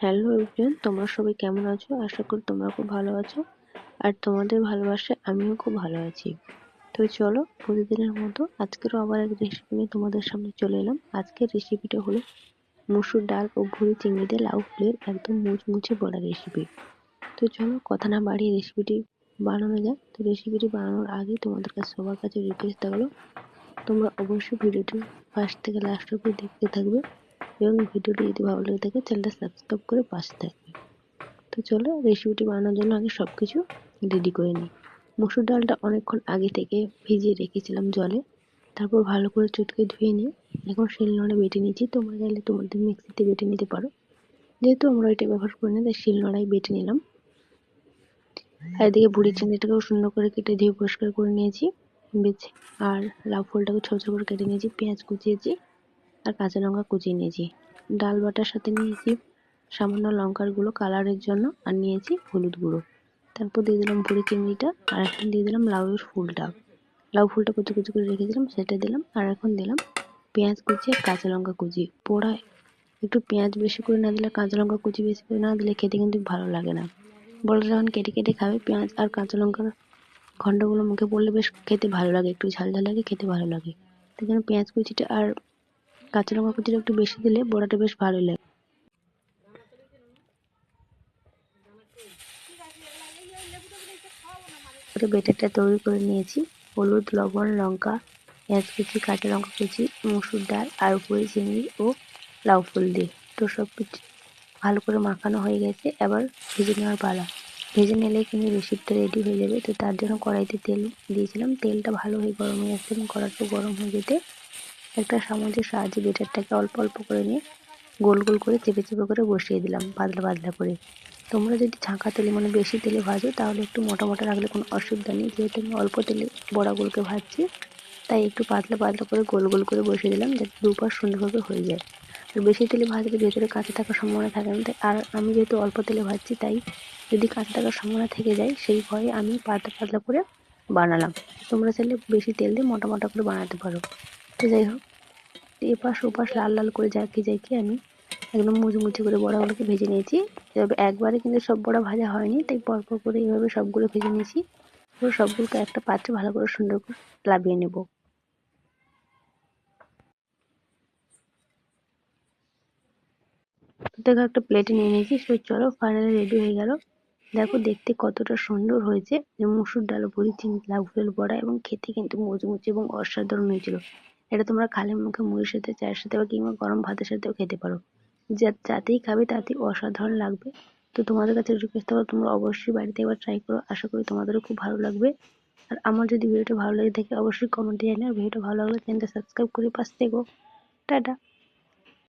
Hello everyone, তোমরা সবাই কেমন আছো? আশা করি তোমরা খুব ভালো আছো। আর তোমাদের ভালোবাসায় আমিও খুব ভালো আছি। তো চলো, প্রতিদিনের মতো আজকেরও আবার এক রেসিপি নিয়ে তোমাদের সামনে চলে এলাম। আজকের রেসিপিটা হলো মসুর ডাল ও ভুঁড়ি চিংড়ি দিয়ে লাউ ফুলের একদম মুচমুচে বড়া রেসিপি। তো চলো, কথা না বাড়িয়ে রেসিপিটি বানানো যাক। তো রেসিপিটি বানানোর আগে তোমাদের কাছে সবার কাছে রিকোয়েস্ট থাকলো, তোমরা অবশ্যই ভিডিওটি ফার্স্ট থেকে লাস্ট অবধি দেখতে থাকবে এবং ভিডিওটি যদি ভালো লেগে থাকে চ্যানেলটা সাবস্ক্রাইব করে পাশে থাকবে। তো চলো, রেসিপিটি বানানোর জন্য আগে সবকিছু রেডি করে নিই। মসুর ডালটা অনেকক্ষণ আগে থেকে ভিজিয়ে রেখেছিলাম জলে, তারপর ভালো করে চটকে ধুয়ে নিয়ে এখন শিলনোড়ে বেটে নিয়েছি। তোমরা চাইলে তোমাদের মিক্সিতে বেটে নিতে পারো, যেহেতু আমরা এটা ব্যবহার করি না তাই শিলনোড়ায় বেটে নিলাম। আর এদিকে বুড়ি চিংড়িটাকেও সুন্দর করে কেটে ধুয়ে পরিষ্কার করে নিয়েছি বেছে। আর লাউ ফুলটাকে ছোট ছোট করে কেটে নিয়েছি, পেঁয়াজ কুচিয়েছি আর কাঁচা লঙ্কা কুচিয়ে নিয়েছি। ডাল বাটার সাথে নিয়েছি সামান্য লঙ্কার গুঁড়ো কালারের জন্য, আর নিয়েছি হলুদ গুঁড়ো। তারপর দিয়ে দিলাম ভুড়ি চিংড়িটা, আর এখন দিয়ে দিলাম লাউয়ের ফুলটা। লাউ ফুলটা কুচি কুচি করে রেখেছিলাম সেটা দিলাম, আর এখন দিলাম পেঁয়াজ কুচি আর কাঁচা লঙ্কা কুচি। পোড়ায় একটু পেঁয়াজ বেশি করে না দিলে, কাঁচা লঙ্কা কুচি বেশি করে না দিলে খেতে কিন্তু ভালো লাগে না। বড়রা যখন কেটে কেটে খাবে, পেঁয়াজ আর কাঁচা লঙ্কার খণ্ডগুলো মুখে পড়লে বেশ খেতে ভালো লাগে, একটু ঝাল ঝাল লাগে, খেতে ভালো লাগে। তাই জন্য পেঁয়াজ কুচিটা আর কাঁচা লঙ্কা কুচিটা একটু বেশি দিলে বড়াটা বেশ ভালোই লাগে। বেটারটা তৈরি করে নিয়েছি। হলুদ, লবণ, লঙ্কা, পেঁয়াজ কুচি, কাঁচা লঙ্কা কুচি, মসুর ডাল আর ভুঁড়ি চিংড়ি ও লাউ ফুল দিয়ে। তো সব কিছু ভালো করে মাখানো হয়ে গেছে, এবার ভেজে নেওয়ার পালা। ভেজে নিলে কিন্তু রেসিপিটা রেডি হয়ে যাবে। তো তার জন্য কড়াইতে তেল দিয়েছিলাম, তেলটা ভালো হয়ে গরম হয়ে আসছে এবং কড়াইটা গরম হয়ে যেতে একটা চামচের সাহায্যে বেটারটাকে অল্প অল্প করে নিয়ে গোল গোল করে চেপে চেপে করে বসিয়ে দিলাম পাতলা পাতলা করে। তোমরা যদি ছাঁকা তেলে মানে বেশি তেলে ভাজো তাহলে একটু মোটা মোটা রাখলে কোনো অসুবিধা নেই, যেহেতু আমি অল্প তেলে বড়াগুলোকে ভাজছি তাই একটু পাতলা পাতলা করে গোল গোল করে বসিয়ে দিলাম, যাতে দুপাশ সুন্দরভাবে হয়ে যায়। আর বেশি তেলে ভাজলে ভেতরে কাঁচা থাকার সম্ভাবনা থাকে না, তাই আর আমি যেহেতু অল্প তেলে ভাজছি তাই যদি কাঁচা থাকার সম্ভাবনা থেকে যায় সেই ভয়ে আমি পাতলা পাতলা করে বানালাম। তোমরা চাইলে বেশি তেল দিয়ে মোটা মোটা করে বানাতে পারো। তো যাই হোক, এপাশ ওপাশ লাল লাল করে জাকি আমি একদম মুচমুচে করে বড়াগুলোকে ভেজে নিয়েছি। এভাবে একবারে কিন্তু সব বড়া ভাজা হয়নি, তাই পরপর করে এইভাবে সবগুলো ভেজে নিয়েছি। এবার সবগুলোকে একটা পাত্রে ভালো করে সুন্দর করে লাভিয়ে নেব। দেখো, একটা প্লেটে নিয়ে নিয়েছি। চলো, ফাইনালি রেডি হয়ে গেল। দেখো দেখতে কতটা সুন্দর হয়েছে, যে মসুর ডাল ভুঁড়ি চিংড়ি লাউ ফুলের বড়া, এবং খেতে কিন্তু মুচমুচে এবং অসাধারণ হয়েছিল। এটা তোমরা খালি মুখে মুড়ির সাথে, চায়ের সাথে বা কিংবা গরম ভাতের সাথেও খেতে পারো। যাতেই খাবে তাতেই অসাধারণ লাগবে। তো তোমাদের কাছে রিকোয়েস্ট থাকবে, তোমরা অবশ্যই বাড়িতে একবার ট্রাই করো, আশা করি তোমাদেরও খুব ভালো লাগবে। আর আমার যদি ভিডিওটা ভালো লাগে থাকে অবশ্যই কমেন্টে জানিও। আর ভিডিওটা ভালো লাগলে চ্যানেলটা সাবস্ক্রাইব করে পাশে থেকো। টাটা।